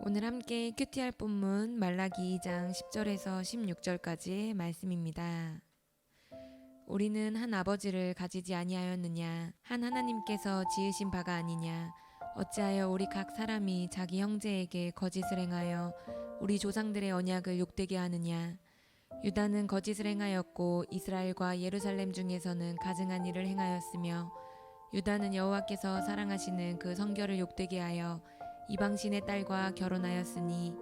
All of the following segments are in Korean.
오늘 함께 큐티할 본문 말라기 2장 10절에서 16절까지의 말씀입니다. 우리는 한 아버지를 가지지 아니하였느냐? 한 하나님께서 지으신 바가 아니냐? 어찌하여 우리 각 사람이 자기 형제에게 거짓을 행하여 우리 조상들의 언약을 욕되게 하느냐? 유다는 거짓을 행하였고 이스라엘과 예루살렘 중에서는 가증한 일을 행하였으며 유다는 여호와께서 사랑하시는 그 성결을 욕되게 하여 이방신의 딸과 결혼하였으니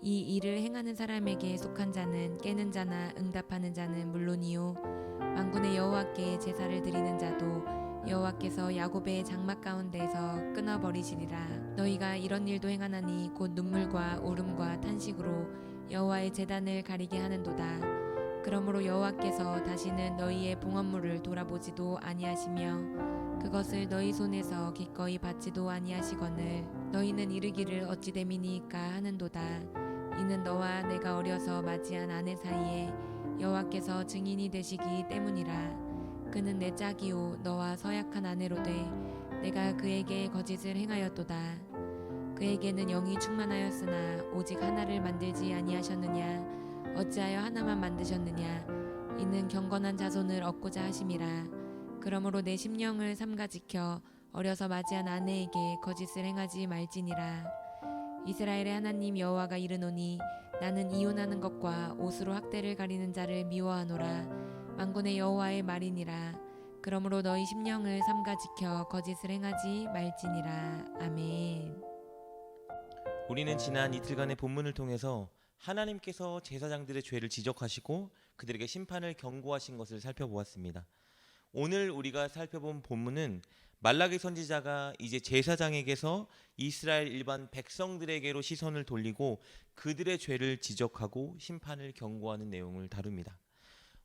이 일을 행하는 사람에게 속한 자는 깨는 자나 응답하는 자는 물론이요 만군의 여호와께 제사를 드리는 자도 여호와께서 야곱의 장막 가운데에서 끊어버리시리라. 너희가 이런 일도 행하나니 곧 눈물과 울음과 탄식으로 여호와의 제단을 가리게 하는도다. 그러므로 여호와께서 다시는 너희의 봉헌물을 돌아보지도 아니하시며 그것을 너희 손에서 기꺼이 받지도 아니하시거늘 너희는 이르기를 어찌 됨이니까 하는도다. 이는 너와 내가 어려서 맞이한 아내 사이에 여호와께서 증인이 되시기 때문이라. 그는 내 짝이요 너와 서약한 아내로 돼 내가 그에게 거짓을 행하였도다. 그에게는 영이 충만하였으나 오직 하나를 만들지 아니하셨느냐? 어찌하여 하나만 만드셨느냐? 이는 경건한 자손을 얻고자 하심이라. 그러므로 내 심령을 삼가 지켜 어려서 맞이한 아내에게 거짓을 행하지 말지니라. 이스라엘의 하나님 여호와가 이르노니 나는 이혼하는 것과 옷으로 학대를 가리는 자를 미워하노라. 만군의 여호와의 말이니라. 그러므로 너희 심령을 삼가 지켜 거짓을 행하지 말지니라. 아멘. 우리는 지난 이틀간의 본문을 통해서 하나님께서 제사장들의 죄를 지적하시고 그들에게 심판을 경고하신 것을 살펴보았습니다. 오늘 우리가 살펴본 본문은 말라기 선지자가 이제 제사장에게서 이스라엘 일반 백성들에게로 시선을 돌리고 그들의 죄를 지적하고 심판을 경고하는 내용을 다룹니다.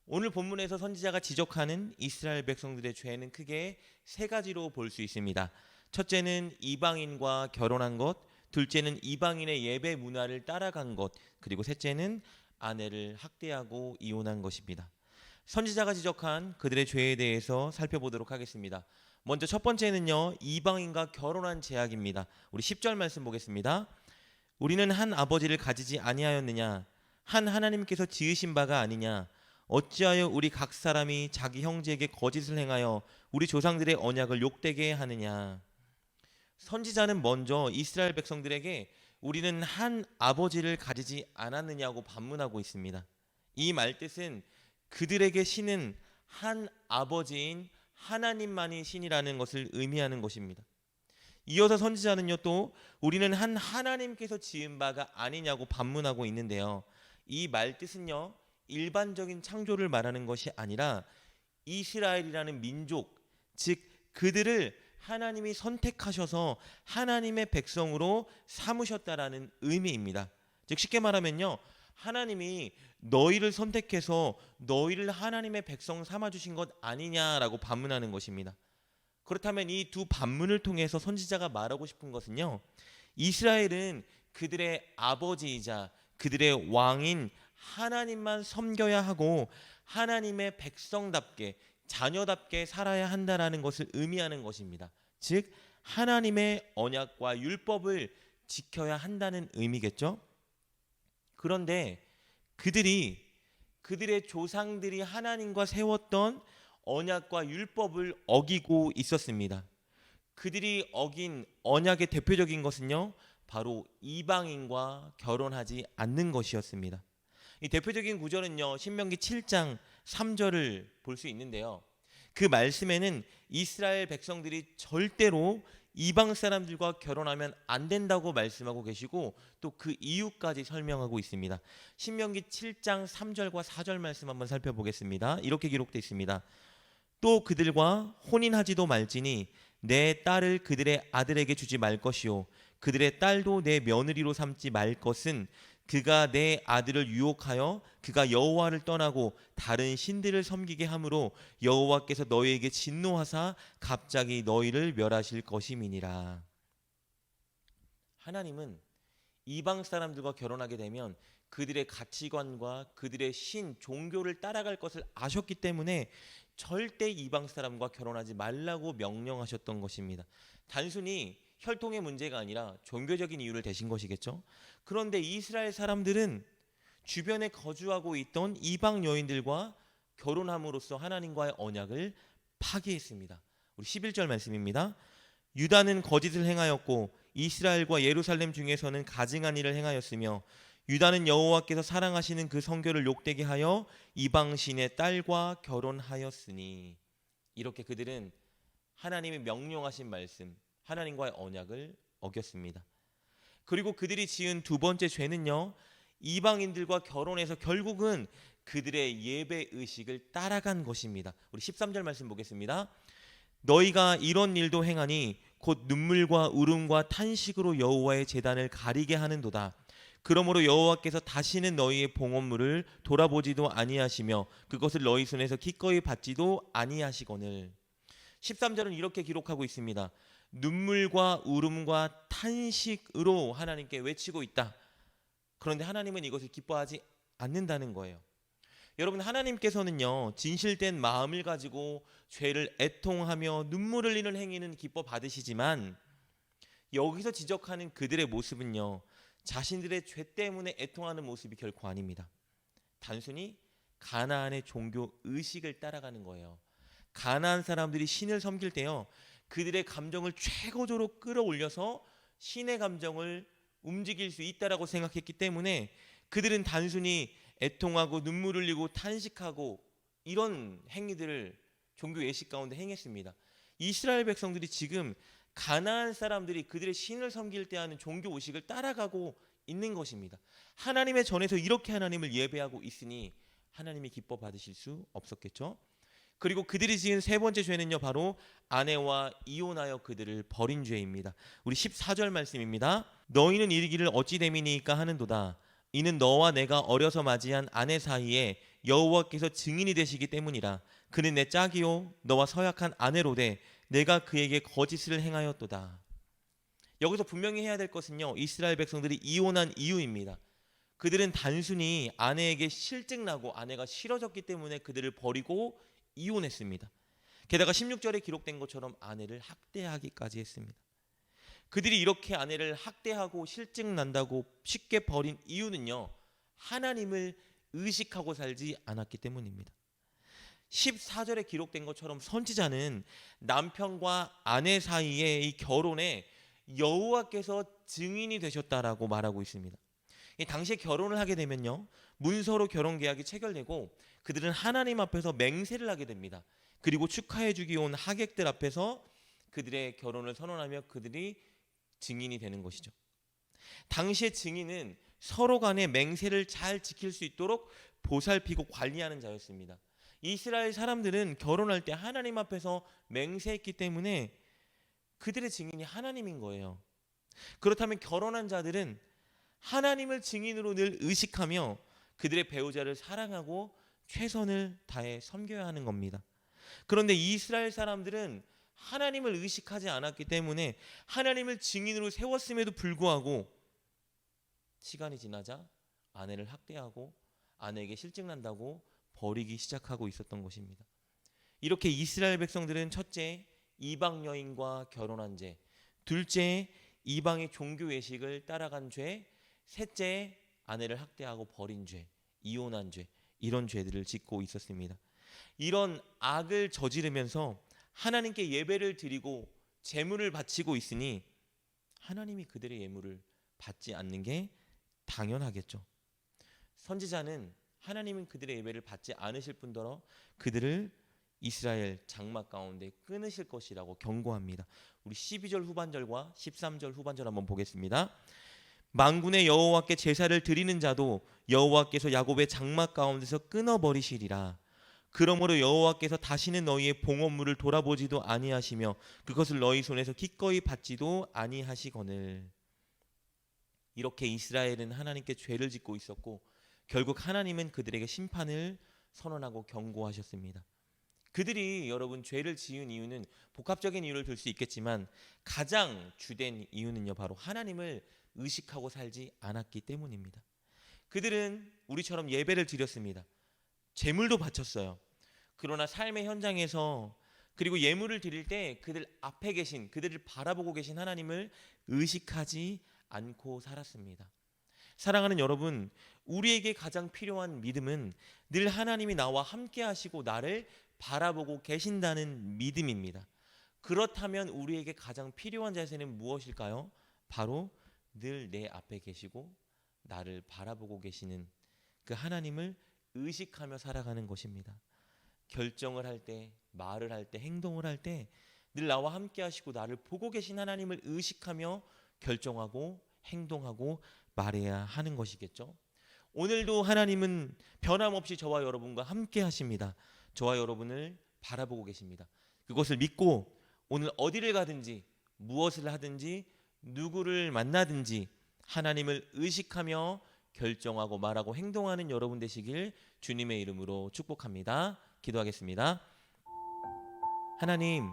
오늘 본문에서 선지자가 지적하는 이스라엘 백성들의 죄는 크게 세 가지로 볼 수 있습니다. 첫째는 이방인과 결혼한 것, 둘째는 이방인의 예배 문화를 따라간 것, 그리고 셋째는 아내를 학대하고 이혼한 것입니다. 선지자가 지적한 그들의 죄에 대해서 살펴보도록 하겠습니다. 먼저 첫 번째는요, 이방인과 결혼한 죄악입니다. 우리 10절 말씀 보겠습니다. 우리는 한 아버지를 가지지 아니하였느냐? 한 하나님께서 지으신 바가 아니냐? 어찌하여 우리 각 사람이 자기 형제에게 거짓을 행하여 우리 조상들의 언약을 욕되게 하느냐? 선지자는 먼저 이스라엘 백성들에게 우리는 한 아버지를 가지지 않았느냐고 반문하고 있습니다. 이 말뜻은 그들에게 신은 한 아버지인 하나님만이 신이라는 것을 의미하는 것입니다. 이어서 선지자는요, 또 우리는 한 하나님께서 지은 바가 아니냐고 반문하고 있는데요. 이 말뜻은요, 일반적인 창조를 말하는 것이 아니라 이스라엘이라는 민족, 즉 그들을 하나님이 선택하셔서 하나님의 백성으로 삼으셨다라는 의미입니다. 즉 쉽게 말하면요, 하나님이 너희를 선택해서 너희를 하나님의 백성 삼아주신 것 아니냐라고 반문하는 것입니다. 그렇다면 이 두 반문을 통해서 선지자가 말하고 싶은 것은요, 이스라엘은 그들의 아버지이자 그들의 왕인 하나님만 섬겨야 하고 하나님의 백성답게 자녀답게 살아야 한다라는 것을 의미하는 것입니다. 즉 하나님의 언약과 율법을 지켜야 한다는 의미겠죠. 그런데 그들의 조상들이 하나님과 세웠던 언약과 율법을 어기고 있었습니다. 그들이 어긴 언약의 대표적인 것은요, 바로 이방인과 결혼하지 않는 것이었습니다. 이 대표적인 구절은요, 신명기 7장 3절을 볼 수 있는데요. 그 말씀에는 이스라엘 백성들이 절대로 이방 사람들과 결혼하면 안 된다고 말씀하고 계시고 또 그 이유까지 설명하고 있습니다. 신명기 7장 3절과 4절 말씀 한번 살펴보겠습니다. 이렇게 기록되어 있습니다. 또 그들과 혼인하지도 말지니 내 딸을 그들의 아들에게 주지 말 것이요 그들의 딸도 내 며느리로 삼지 말 것은 그가 내 아들을 유혹하여 그가 여호와를 떠나고 다른 신들을 섬기게 함으로 여호와께서 너희에게 진노하사 갑자기 너희를 멸하실 것임이니라. 하나님은 이방 사람들과 결혼하게 되면 그들의 가치관과 그들의 신, 종교를 따라갈 것을 아셨기 때문에 절대 이방 사람과 결혼하지 말라고 명령하셨던 것입니다. 단순히 혈통의 문제가 아니라 종교적인 이유를 대신 것이겠죠. 그런데 이스라엘 사람들은 주변에 거주하고 있던 이방 여인들과 결혼함으로써 하나님과의 언약을 파기했습니다. 우리 11절 말씀입니다. 유다는 거짓을 행하였고 이스라엘과 예루살렘 중에서는 가증한 일을 행하였으며 유다는 여호와께서 사랑하시는 그 성교를 욕되게 하여 이방 신의 딸과 결혼하였으니. 이렇게 그들은 하나님이 명령하신 말씀, 하나님과의 언약을 어겼습니다. 그리고 그들이 지은 두 번째 죄는요, 이방인들과 결혼해서 결국은 그들의 예배 의식을 따라간 것입니다. 우리 13절 말씀 보겠습니다. 너희가 이런 일도 행하니 곧 눈물과 울음과 탄식으로 여호와의 제단을 가리게 하는도다. 그러므로 여호와께서 다시는 너희의 봉헌물을 돌아보지도 아니하시며 그것을 너희 손에서 기꺼이 받지도 아니하시거늘. 13절은 이렇게 기록하고 있습니다. 눈물과 울음과 탄식으로 하나님께 외치고 있다. 그런데 하나님은 이것을 기뻐하지 않는다는 거예요. 여러분, 하나님께서는요, 진실된 마음을 가지고 죄를 애통하며 눈물 흘리는 행위는 기뻐 받으시지만 여기서 지적하는 그들의 모습은요, 자신들의 죄 때문에 애통하는 모습이 결코 아닙니다. 단순히 가나안의 종교 의식을 따라가는 거예요. 가나안 사람들이 신을 섬길 때요, 그들의 감정을 최고조로 끌어올려서 신의 감정을 움직일 수 있다라고 생각했기 때문에 그들은 단순히 애통하고 눈물 흘리고 탄식하고 이런 행위들을 종교 예식 가운데 행했습니다. 이스라엘 백성들이 지금 가나안 사람들이 그들의 신을 섬길 때 하는 종교 의식을 따라가고 있는 것입니다. 하나님의 전에서 이렇게 하나님을 예배하고 있으니 하나님이 기뻐 받으실 수 없었겠죠. 그리고 그들이 지은 세 번째 죄는요, 바로 아내와 이혼하여 그들을 버린 죄입니다. 우리 14절 말씀입니다. 너희는 이르기를 어찌 됨이니까 하는도다. 이는 너와 내가 어려서 맞이한 아내 사이에 여호와께서 증인이 되시기 때문이라. 그는 내 짝이요 너와 서약한 아내로되 내가 그에게 거짓을 행하였도다. 여기서 분명히 해야 될 것은요, 이스라엘 백성들이 이혼한 이유입니다. 그들은 단순히 아내에게 실증나고 아내가 싫어졌기 때문에 그들을 버리고 이혼했습니다. 게다가 16절에 기록된 것처럼 아내를 학대하기까지 했습니다. 그들이 이렇게 아내를 학대하고 실증난다고 쉽게 버린 이유는요, 하나님을 의식하고 살지 않았기 때문입니다. 14절에 기록된 것처럼 선지자는 남편과 아내 사이의 이 결혼에 여호와께서 증인이 되셨다라고 말하고 있습니다. 당시에 결혼을 하게 되면요, 문서로 결혼 계약이 체결되고 그들은 하나님 앞에서 맹세를 하게 됩니다. 그리고 축하해 주기 온 하객들 앞에서 그들의 결혼을 선언하며 그들이 증인이 되는 것이죠. 당시의 증인은 서로 간의 맹세를 잘 지킬 수 있도록 보살피고 관리하는 자였습니다. 이스라엘 사람들은 결혼할 때 하나님 앞에서 맹세했기 때문에 그들의 증인이 하나님인 거예요. 그렇다면 결혼한 자들은 하나님을 증인으로 늘 의식하며 그들의 배우자를 사랑하고 최선을 다해 섬겨야 하는 겁니다. 그런데 이스라엘 사람들은 하나님을 의식하지 않았기 때문에 하나님을 증인으로 세웠음에도 불구하고 시간이 지나자 아내를 학대하고 아내에게 실증난다고 버리기 시작하고 있었던 것입니다. 이렇게 이스라엘 백성들은 첫째, 이방 여인과 결혼한 죄, 둘째, 이방의 종교 예식을 따라간 죄, 셋째, 아내를 학대하고 버린 죄, 이혼한 죄, 이런 죄들을 짓고 있었습니다. 이런 악을 저지르면서 하나님께 예배를 드리고 제물을 바치고 있으니 하나님이 그들의 예물을 받지 않는 게 당연하겠죠. 선지자는 하나님은 그들의 예배를 받지 않으실 뿐더러 그들을 이스라엘 장막 가운데 끊으실 것이라고 경고합니다. 우리 12절 후반절과 13절 후반절 한번 보겠습니다. 만군의 여호와께 제사를 드리는 자도 여호와께서 야곱의 장막 가운데서 끊어버리시리라. 그러므로 여호와께서 다시는 너희의 봉헌물을 돌아보지도 아니하시며 그것을 너희 손에서 기꺼이 받지도 아니하시거늘. 이렇게 이스라엘은 하나님께 죄를 짓고 있었고 결국 하나님은 그들에게 심판을 선언하고 경고하셨습니다. 그들이 여러분 죄를 지은 이유는 복합적인 이유를 들 수 있겠지만 가장 주된 이유는요, 바로 하나님을 의식하고 살지 않았기 때문입니다. 그들은 우리처럼 예배를 드렸습니다. 제물도 바쳤어요. 그러나 삶의 현장에서 그리고 예물을 드릴 때 그들 앞에 계신, 그들을 바라보고 계신 하나님을 의식하지 않고 살았습니다. 사랑하는 여러분, 우리에게 가장 필요한 믿음은 늘 하나님이 나와 함께 하시고 나를 바라보고 계신다는 믿음입니다. 그렇다면 우리에게 가장 필요한 자세는 무엇일까요? 바로 늘 내 앞에 계시고 나를 바라보고 계시는 그 하나님을 의식하며 살아가는 것입니다. 결정을 할 때, 말을 할 때, 행동을 할 때 늘 나와 함께 하시고 나를 보고 계신 하나님을 의식하며 결정하고 행동하고 말해야 하는 것이겠죠. 오늘도 하나님은 변함없이 저와 여러분과 함께 하십니다. 저와 여러분을 바라보고 계십니다. 그것을 믿고 오늘 어디를 가든지 무엇을 하든지 누구를 만나든지 하나님을 의식하며 결정하고 말하고 행동하는 여러분 되시길 주님의 이름으로 축복합니다. 기도하겠습니다. 하나님,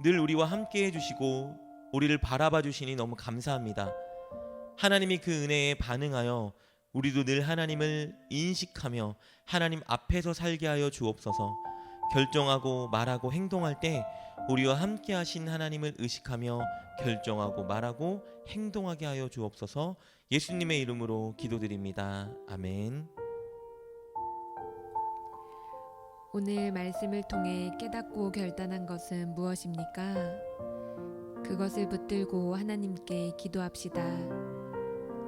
늘 우리와 함께 해주시고 우리를 바라봐 주시니 너무 감사합니다. 하나님이 그 은혜에 반응하여 우리도 늘 하나님을 인식하며 하나님 앞에서 살게 하여 주옵소서. 결정하고 말하고 행동할 때 우리와 함께 하신 하나님을 의식하며 결정하고 말하고 행동하게 하여 주옵소서. 예수님의 이름으로 기도드립니다. 아멘. 오늘 말씀을 통해 깨닫고 결단한 것은 무엇입니까? 그것을 붙들고 하나님께 기도합시다.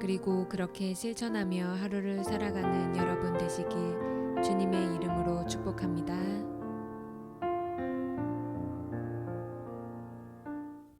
그리고 그렇게 실천하며 하루를 살아가는 여러분 되시길 주님의 이름으로 축복합니다.